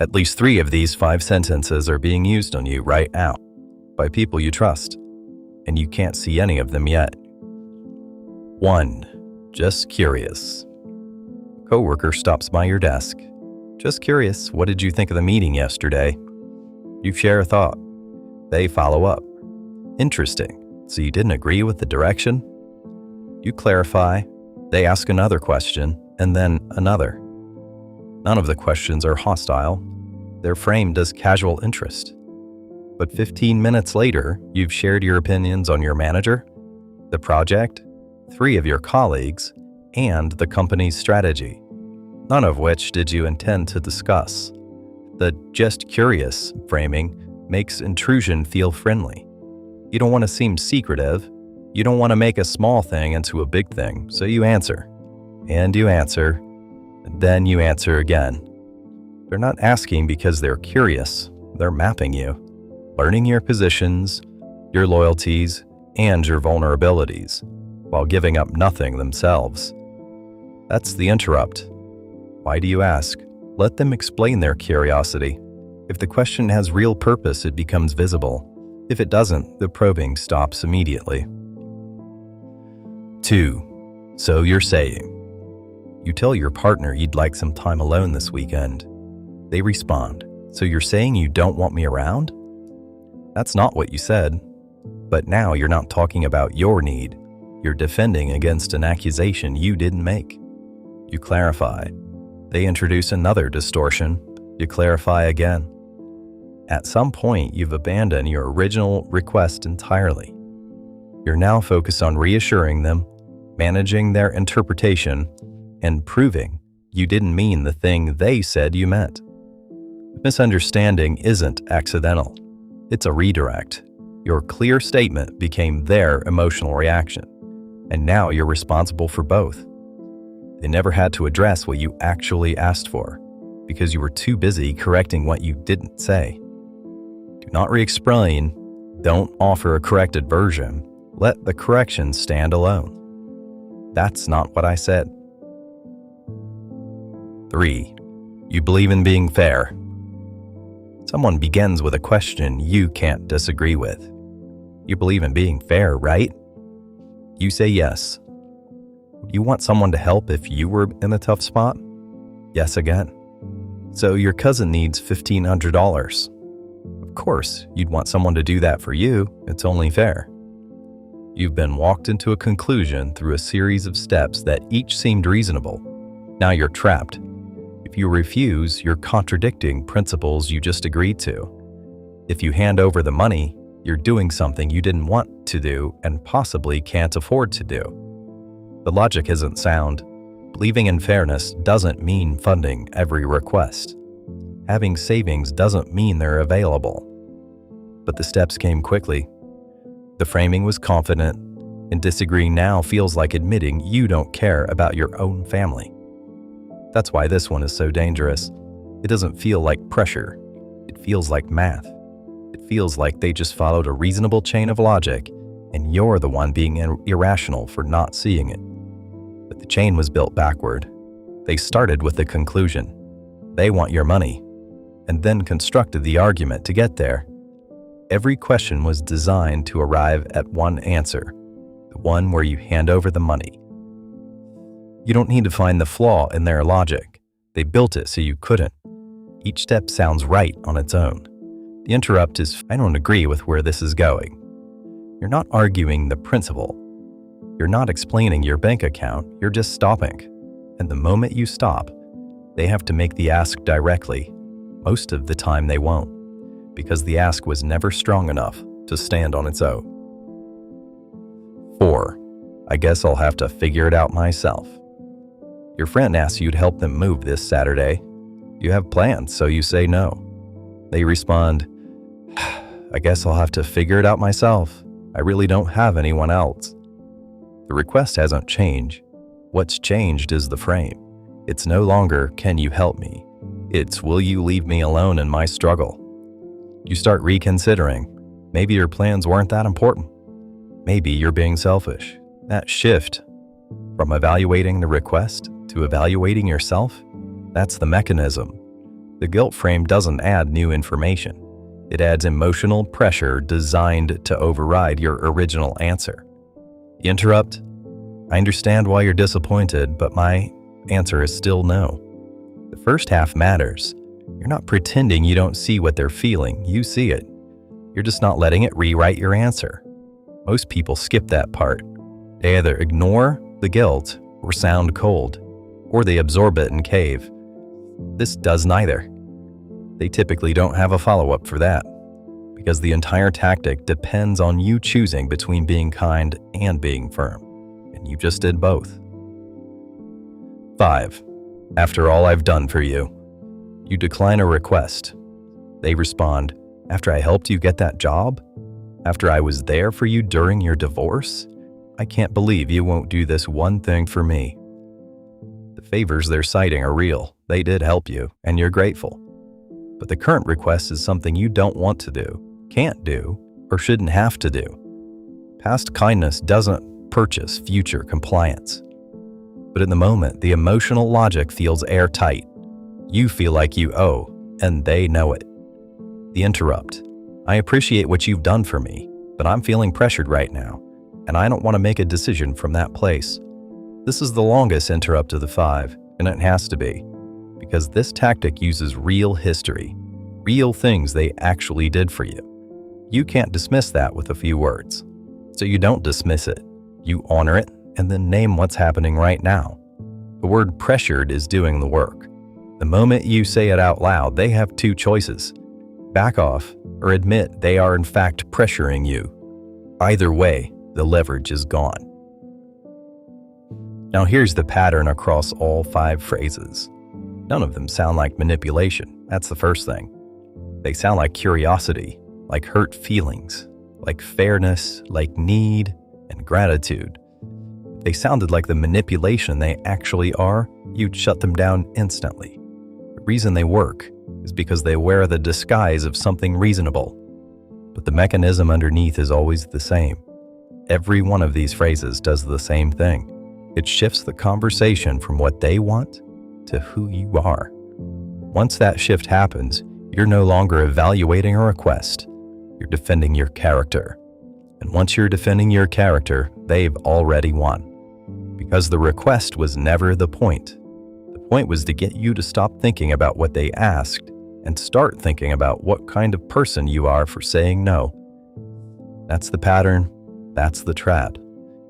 At least 3 of these 5 sentences are being used on you right now by people you trust, and you can't see any of them yet. 1. Just curious. A coworker stops by your desk. Just curious, what did you think of the meeting yesterday? You share a thought. They follow up. Interesting. So you didn't agree with the direction? You clarify. They ask another question, and then another. None of the questions are hostile. They're framed as casual interest. But 15 minutes later, you've shared your opinions on your manager, the project, 3 of your colleagues, and the company's strategy, none of which did you intend to discuss. The just curious framing makes intrusion feel friendly. You don't want to seem secretive. You don't want to make a small thing into a big thing, so you answer. And you answer, and then you answer again. They're not asking because they're curious. They're mapping you, learning your positions, your loyalties, and your vulnerabilities, while giving up nothing themselves. That's the interrupt. Why do you ask? Let them explain their curiosity. If the question has real purpose, it becomes visible. If it doesn't, the probing stops immediately. 2. So you're saying. You tell your partner you'd like some time alone this weekend. They respond, so you're saying you don't want me around? That's not what you said. But now you're not talking about your need. You're defending against an accusation you didn't make. You clarify. They introduce another distortion. You clarify again. At some point, you've abandoned your original request entirely. You're now focused on reassuring them, managing their interpretation, and proving you didn't mean the thing they said you meant. Misunderstanding isn't accidental. It's a redirect. Your clear statement became their emotional reaction, and now you're responsible for both. They never had to address what you actually asked for, because you were too busy correcting what you didn't say. Do not re-explain. Don't offer a corrected version. Let the correction stand alone. That's not what I said. 3. You believe in being fair. Someone begins with a question you can't disagree with. You believe in being fair, right? You say yes. Would you want someone to help if you were in a tough spot? Yes again. So your cousin needs $1,500. Of course, you'd want someone to do that for you. It's only fair. You've been walked into a conclusion through a series of steps that each seemed reasonable. Now you're trapped. If you refuse, you're contradicting principles you just agreed to. If you hand over the money, you're doing something you didn't want to do and possibly can't afford to do. The logic isn't sound. Believing in fairness doesn't mean funding every request. Having savings doesn't mean they're available. But the steps came quickly. The framing was confident, and disagreeing now feels like admitting you don't care about your own family. That's why this one is so dangerous. It doesn't feel like pressure. It feels like math. It feels like they just followed a reasonable chain of logic, and you're the one being irrational for not seeing it. But the chain was built backward. They started with the conclusion. They want your money, and then constructed the argument to get there. Every question was designed to arrive at one answer, the one where you hand over the money. You don't need to find the flaw in their logic. They built it so you couldn't. Each step sounds right on its own. The interrupt is, I don't agree with where this is going. You're not arguing the principle. You're not explaining your bank account. You're just stopping. And the moment you stop, they have to make the ask directly. Most of the time they won't, because the ask was never strong enough to stand on its own. 4. I guess I'll have to figure it out myself. Your friend asks you to help them move this Saturday. You have plans, so you say no. They respond, I guess I'll have to figure it out myself. I really don't have anyone else. The request hasn't changed. What's changed is the frame. It's no longer, can you help me? It's, will you leave me alone in my struggle? You start reconsidering. Maybe your plans weren't that important. Maybe you're being selfish. That shift from evaluating the request to evaluating yourself, that's the mechanism. The guilt frame doesn't add new information. It adds emotional pressure designed to override your original answer. The interrupt: I understand why you're disappointed, but my answer is still no. The first half matters. You're not pretending you don't see what they're feeling. You see it. You're just not letting it rewrite your answer. Most people skip that part. They either ignore the guilt or sound cold, or they absorb it and cave. This does neither. They typically don't have a follow-up for that, because the entire tactic depends on you choosing between being kind and being firm, and you just did both. 5. After all I've done for you. You decline a request. They respond, after I helped you get that job? After I was there for you during your divorce? I can't believe you won't do this one thing for me. The favors they're citing are real. They did help you, and you're grateful. But the current request is something you don't want to do, can't do, or shouldn't have to do. Past kindness doesn't purchase future compliance. But in the moment, the emotional logic feels airtight. You feel like you owe, and they know it. The interrupt: I appreciate what you've done for me, but I'm feeling pressured right now, and I don't want to make a decision from that place. This is the longest interrupt of the 5, and it has to be, because this tactic uses real history, real things they actually did for you. You can't dismiss that with a few words. So you don't dismiss it. You honor it, and then name what's happening right now. The word pressured is doing the work. The moment you say it out loud, they have two choices: back off or admit they are in fact pressuring you. Either way, the leverage is gone. Now here's the pattern across all 5 phrases. None of them sound like manipulation. That's the first thing. They sound like curiosity, like hurt feelings, like fairness, like need, and gratitude. If they sounded like the manipulation they actually are, you'd shut them down instantly. The reason they work is because they wear the disguise of something reasonable. But the mechanism underneath is always the same. Every one of these phrases does the same thing. It shifts the conversation from what they want to who you are. Once that shift happens, you're no longer evaluating a request. You're defending your character. And once you're defending your character, they've already won. Because the request was never the point. The point was to get you to stop thinking about what they asked and start thinking about what kind of person you are for saying no. That's the pattern. That's the trap.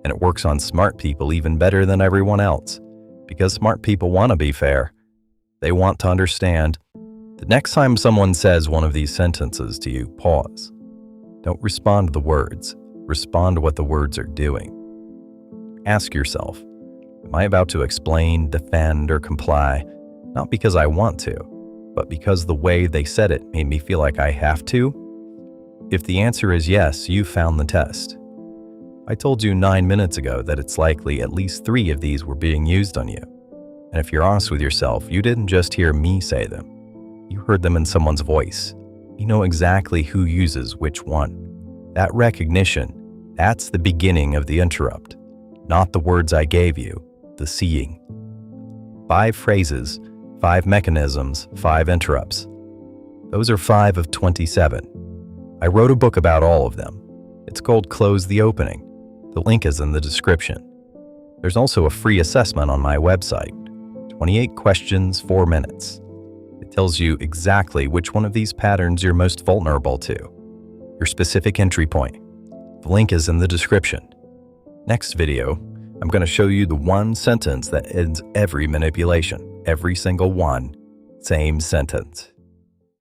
And it works on smart people even better than everyone else, because smart people want to be fair. They want to understand. The next time someone says one of these sentences to you, pause. Don't respond to the words. Respond to what the words are doing. Ask yourself, am I about to explain, defend, or comply? Not because I want to, but because the way they said it made me feel like I have to? If the answer is yes, you found the test. I told you 9 minutes ago that it's likely at least 3 of these were being used on you. And if you're honest with yourself, you didn't just hear me say them. You heard them in someone's voice. You know exactly who uses which one. That recognition, that's the beginning of the interrupt, not the words I gave you, the seeing. 5 phrases, 5 mechanisms, 5 interrupts. Those are 5 of 27. I wrote a book about all of them. It's called Close the Opening. The link is in the description. There's also a free assessment on my website, 28 questions, 4 minutes. It tells you exactly which one of these patterns you're most vulnerable to, your specific entry point. The link is in the description. Next video, I'm going to show you the one sentence that ends every manipulation, every single one, same sentence.